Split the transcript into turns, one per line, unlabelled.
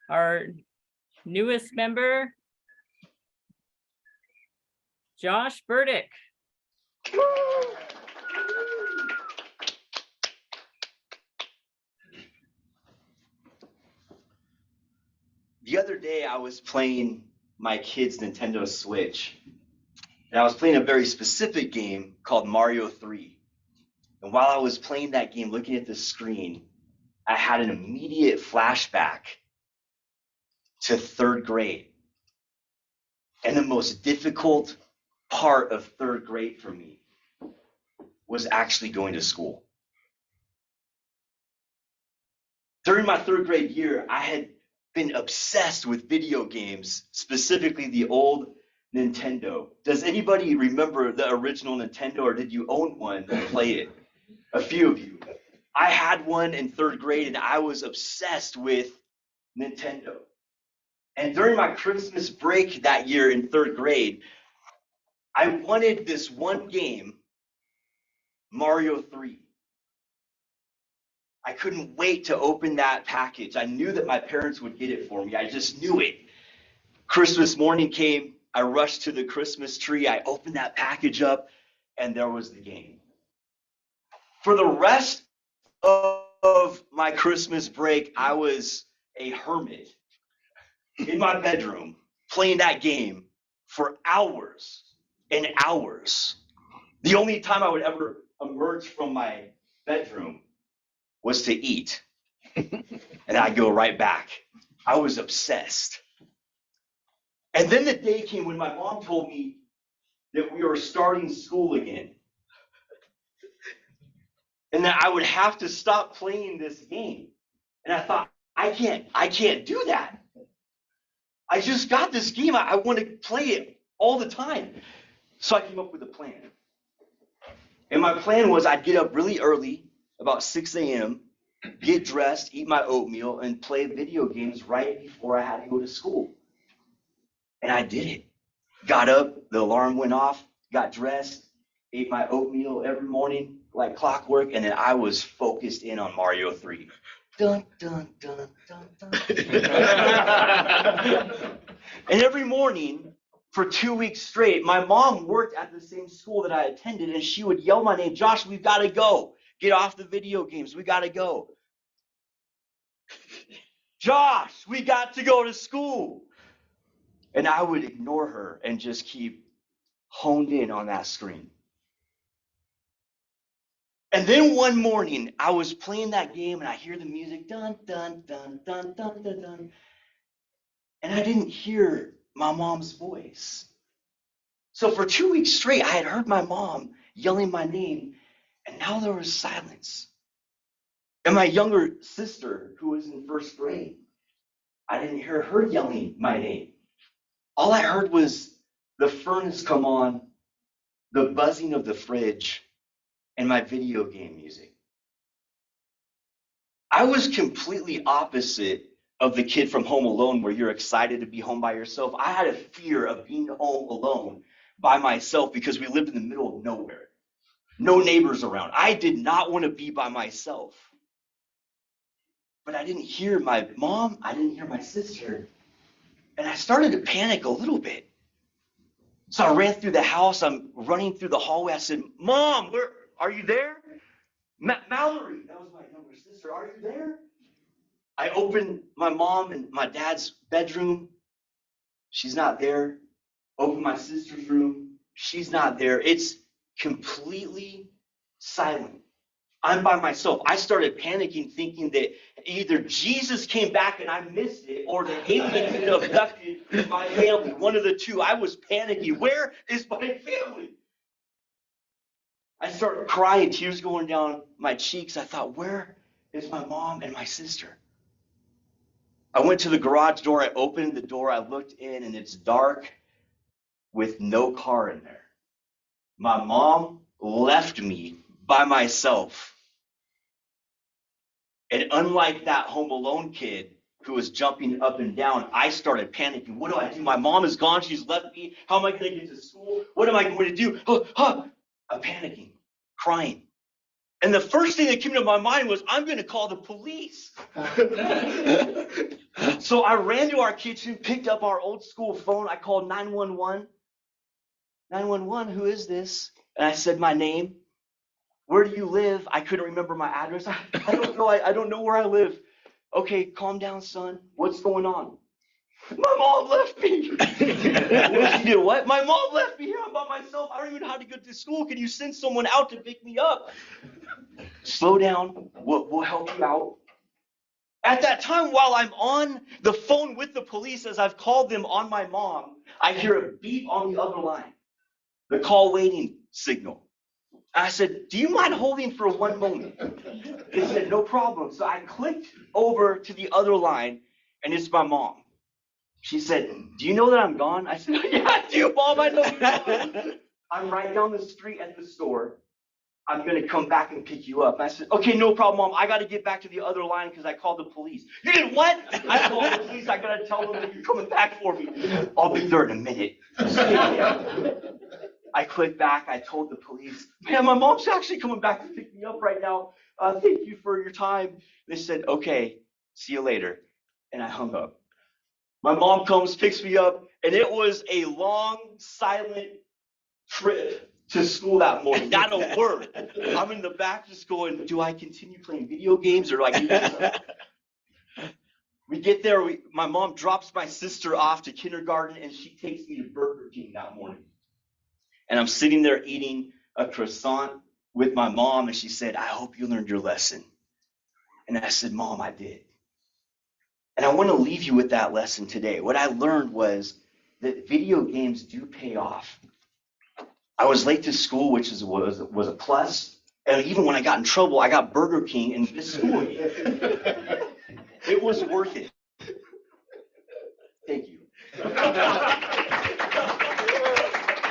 our newest member, Josh Burdick.
The other day, I was playing my kid's Nintendo Switch, and I was playing a very specific game called Mario 3. And while I was playing that game, looking at the screen, I had an immediate flashback to third grade. And the most difficult part of third grade for me was actually going to school. During my third grade year, I had been obsessed with video games, specifically the old Nintendo. Does anybody remember the original Nintendo, or did you own one and play it? A few of you. I had one in third grade, and I was obsessed with Nintendo. And during my Christmas break that year in third grade, I wanted this one game, Mario 3. I couldn't wait to open that package. I knew that my parents would get it for me. I just knew it. Christmas morning came. I rushed to the Christmas tree. I opened that package up, and there was the game. For the rest of my Christmas break, I was a hermit in my bedroom playing that game for hours and hours. The only time I would ever emerge from my bedroom was to eat, and I'd go right back. I was obsessed. And then the day came when my mom told me that we were starting school again, and that I would have to stop playing this game. And I thought, I can't do that. I just got this game. I want to play it all the time. So I came up with a plan. And my plan was I'd get up really early, about 6 a.m., get dressed, eat my oatmeal, and play video games right before I had to go to school. And I did it. Got up, the alarm went off, got dressed, ate my oatmeal every morning like clockwork, and then I was focused in on Mario 3. Dun, dun, dun, dun, dun. And every morning for 2 weeks straight, my mom worked at the same school that I attended, and she would yell my name, Josh, we've got to go. Get off the video games. We got to go. Josh, we got to go to school. And I would ignore her and just keep honed in on that screen. And then one morning, I was playing that game, and I hear the music, dun, dun, dun, dun, dun, dun, dun. And I didn't hear my mom's voice. So for 2 weeks straight, I had heard my mom yelling my name, and now there was silence. And my younger sister, who was in first grade, I didn't hear her yelling my name. All I heard was the furnace come on, the buzzing of the fridge, and my video game music. I was completely opposite of the kid from Home Alone, where you're excited to be home by yourself. I had a fear of being home alone by myself because we lived in the middle of nowhere. No neighbors around. I did not want to be by myself. But I didn't hear my mom. I didn't hear my sister. And I started to panic a little bit. So I ran through the house. I'm running through the hallway. I said, Mom, where are you there? Mallory, that was my younger sister. Are you there? I opened my mom and my dad's bedroom. She's not there. Opened my sister's room. She's not there. It's completely silent. I'm by myself. I started panicking, thinking that either Jesus came back and I missed it, or the aliens had abducted my family. One of the two. I was panicking. Where is my family? I started crying, tears going down my cheeks. I thought, where is my mom and my sister? I went to the garage door. I opened the door. I looked in, and it's dark with no car in there. My mom left me by myself. And unlike that Home Alone kid who was jumping up and down, I started panicking. What do I do? My mom is gone. She's left me. How am I going to get to school? What am I going to do? I'm panicking, crying. And the first thing that came to my mind was, I'm going to call the police. So So I ran to our kitchen, picked up our old school phone. I called 911. 911, who is this? And I said my name. Where do you live? I couldn't remember my address. I don't know. I don't know where I live. Okay, calm down, son. What's going on? My mom left me. What she did? What? My mom left me here. I'm by myself. I don't even know how to get to school. Can you send someone out to pick me up? Slow down. We'll help you out. At that time, while I'm on the phone with the police, as I've called them on my mom, I hear a beep on the other line, the call waiting signal. I said, do you mind holding for one moment? They said, no problem. So I clicked over to the other line, and it's my mom. She said, do you know that I'm gone? I said, yeah, I do, Mom. I know you're gone. I'm right down the street at the store. I'm going to come back and pick you up. And I said, okay, no problem, Mom. I got to get back to the other line because I called the police. You did what? I called the police. I got to tell them that you're coming back for me. I'll be there in a minute. I clicked back. I told the police, man, my mom's actually coming back to pick me up right now. Thank you for your time. They said, okay, see you later. And I hung up. My mom comes, picks me up, and it was a long, silent trip to school that morning. Not a word. I'm in the back just going, do I continue playing video games or do I keep this? We get there, my mom drops my sister off to kindergarten, and she takes me to Burger King that morning. And I'm sitting there eating a croissant with my mom, and she said, I hope you learned your lesson. And I said, Mom, I did. And I want to leave you with that lesson today. What I learned was that video games do pay off. I was late to school, which was a plus. And even when I got in trouble, I got Burger King in this school. It was worth it. Thank you.